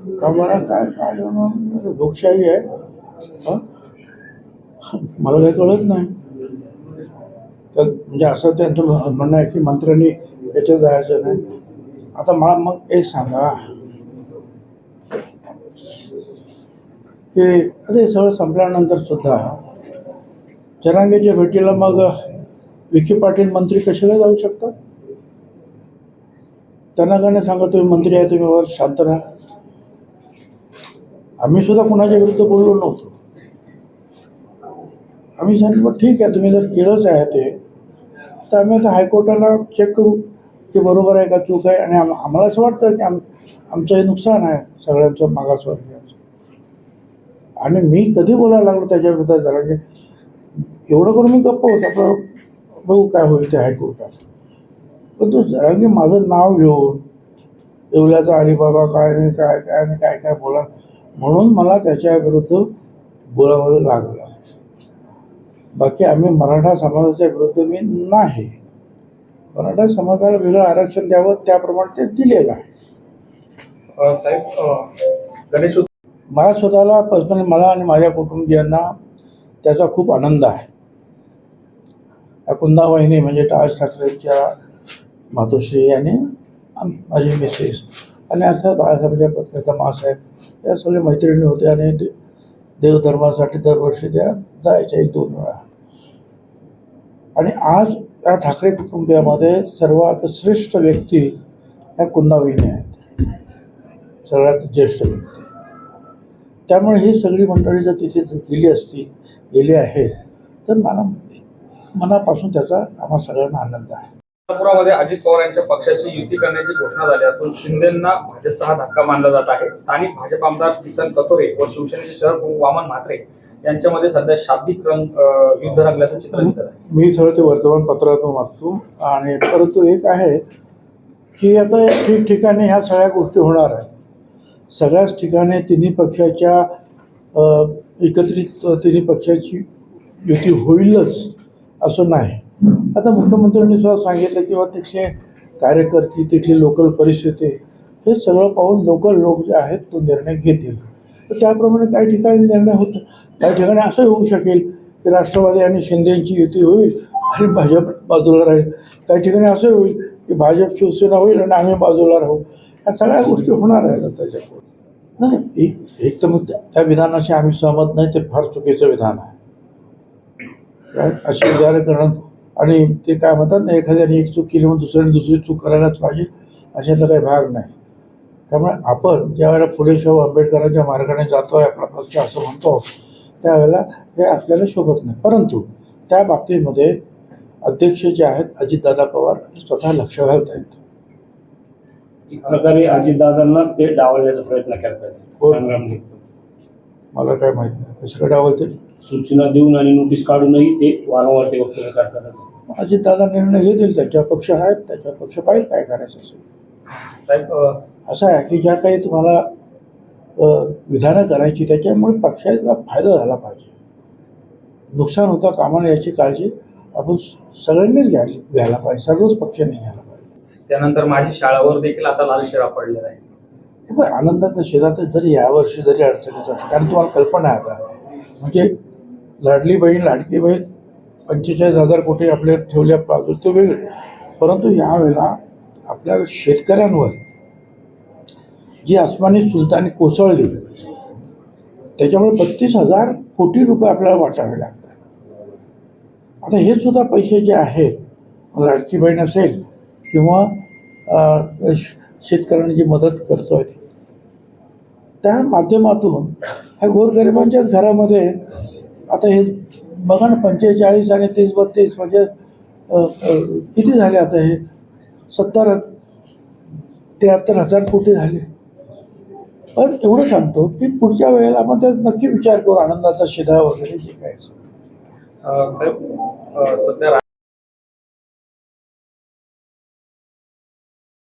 का बरं काय काय लोकशाही आहे. हं? मला काही कळत नाही. तर म्हणजे असं त्यांचं म्हणणं आहे की मंत्र्यांनी याच्यात जायचं नाही. आता मला मग एक सांगा की आता हे सगळं संपल्यानंतर सुद्धा जरांगेच्या भेटीला मग विखे पाटील मंत्री कशाला जाऊ शकतात? त्यांना काय नाही सांगा तुम्ही मंत्री आहे, तुम्ही वर शांत राहा. आम्ही सुद्धा कुणाच्या विरुद्ध बोललो नव्हतो. आम्ही सांगितलं ठीक आहे, तुम्ही जर केलंच आहे ते तर आम्ही आता हायकोर्टाला चेक करू की बरोबर आहे का चूक आहे. आणि आम्हाला असं वाटतं की आमचं हे नुकसान आहे सगळ्यांचं मागासवर्गीयांचं. आणि मी कधी बोलायला लागलो त्याच्या विरुद्ध जरा की एवढं करून मी गप्प होतो, आपलं बघू काय होईल ते हायकोर्टात. पण तो जरा की माझं नाव घेऊन येवल्याचा अलिबाबा काय नाही काय काय नाही काय काय बोला, म्हणून मला त्याच्या विरुद्ध बोलावं लागलं. बाकी आम्ही मराठा समाजाच्या विरुद्ध मी नाही. मराठा समाजाला वेगळं आरक्षण द्यावं त्याप्रमाणे ते दिलेलं आहे. साहेब गणेश मला स्वतःला पर्सनली मला आणि माझ्या कुटुंबियांना त्याचा खूप आनंद आहे. कुंदा वहिनी म्हणजे राज ठाकरेंच्या मातोश्री आणि माझी मिसेस आणि अर्थात बाळासाहेबच्या पत्नीचा मासाहेब या सगळे मैत्रिणी होते आणि देवधर्मासाठी दरवर्षी त्या जायच्या 1-2 वेळा. आणि आज या ठाकरे कुटुंबियामध्ये सर्वात श्रेष्ठ व्यक्ती ह्या कुंदावहिनी आहेत, सगळ्यात ज्येष्ठ व्यक्ती. त्यामुळे ही सगळी मंडळी जर तिथे गेली आहेत तर मनापासून त्याचा आम्हा सगळ्यांना आनंद आहे. कोल्हापुरामध्ये अजित पवार यांच्या पक्षाची युती करण्याची घोषणा झाली असून शिंदेंना भाजपचा हा धक्का मानला जात आहे. स्थानिक भाजप आमदार किसन कथोरे व शिवसेनेचे शरद वामन म्हात्रे यांच्यामध्ये सध्या शाब्दिक युद्ध रंगल्याचं चित्र दिसत आहे. मी सगळं ते वर्तमानपत्रातून वाचतो. आणि परंतु एक आहे की आता ठिकठिकाणी ह्या सगळ्या गोष्टी होणार आहेत. सगळ्याच ठिकाणी तिन्ही पक्षाच्या एकत्रित तिन्ही पक्षाची युती होईलच असं नाही. आता मुख्यमंत्र्यांनी सुद्धा सांगितलं की तिथले कार्यकर्ते तिथली लोकल परिस्थिती हे सगळं पाहून लोकल लोक जे आहेत तो निर्णय घेतील. तर त्याप्रमाणे काही ठिकाणी निर्णय होतो. काही ठिकाणी असं होऊ शकेल की राष्ट्रवादी आणि शिंदेची युती होईल आणि भाजप बाजूला राहील. काही ठिकाणी असं होईल की भाजप शिवसेना होईल आणि आम्ही बाजूला राहू. ह्या सगळ्या गोष्टी होणार आहेत त्याच्यापुढे. नाही एक तर मग त्या विधानाशी आम्ही सहमत नाही, ते फार चुकीचं विधान आहे. अशी विचार करणं आणि ते काय म्हणतात ना, एखाद्याने एक चूक केली म्हणून दुसऱ्याने दुसरी चूक करायलाच पाहिजे अशातला काही भाग नाही. त्यामुळे आपण ज्यावेळेला फुले शाहू आंबेडकरांच्या मार्गाने जातो आहे आपला पक्ष असं म्हणतो त्यावेळेला हे आपल्याला शोभत नाही. परंतु त्या बाबतीमध्ये अध्यक्ष जे आहेत अजितदादा पवार स्वतः लक्ष घालत आहेत. एक प्रकारे अजितदादांना ते डावलण्याचा प्रयत्न करतात. मला काय माहित नाही कशाकडे डावलते. सूचना देऊन आणि नोटीस काढूनही ते वारंवार ते वक्तव्य करतात. अजितदादा निर्णय घेतील. त्याच्या पक्ष आहेत, त्याच्या पक्ष पाहिजे काय करायचं असेल. साहेब असं आहे की ज्या काही तुम्हाला विधानं करायची त्याच्यामुळे पक्षाचा फायदा झाला पाहिजे, नुकसान होता कामा नये याची काळजी आपण सगळ्यांनीच घ्यायला पाहिजे, सर्वच पक्षांनी घ्यायला पाहिजे. त्यानंतर माझी शाळावर देखील आता लाल शेरा पडलेला आहे. हे पण आनंदाच्या शेजातच जरी यावर्षी जरी अडचणीचं असतं, कारण तुम्हाला कल्पना आहे आता म्हणजे लाडली बहीण लाडकी बहीण 45,000 कोटी आपले ठेवले बाजू ते वेगळे. परंतु यावेळेला आपल्या शेतकऱ्यांवर जी आसमानी सुलतानी कोसळली त्याच्यामुळे 32,000 कोटी रुपये आपल्याला वाटावे लागतात. आता हे सुद्धा पैसे जे आहेत लाडकी बहीण असेल किंवा शेतकऱ्यांनी जी मदत करतोय त्या माध्यमातून ह्या गोरगरिबांच्याच घरामध्ये आता हे बघा ना 45 आणि 30-32 म्हणजे किती झाले आता हे 70-73,000 कोटी झाले. पण एवढं सांगतो की पुढच्या वेळेला आपण त्यात नक्की विचार करू आनंदाचा शिधा वगैरे जे काय. साहेब सध्या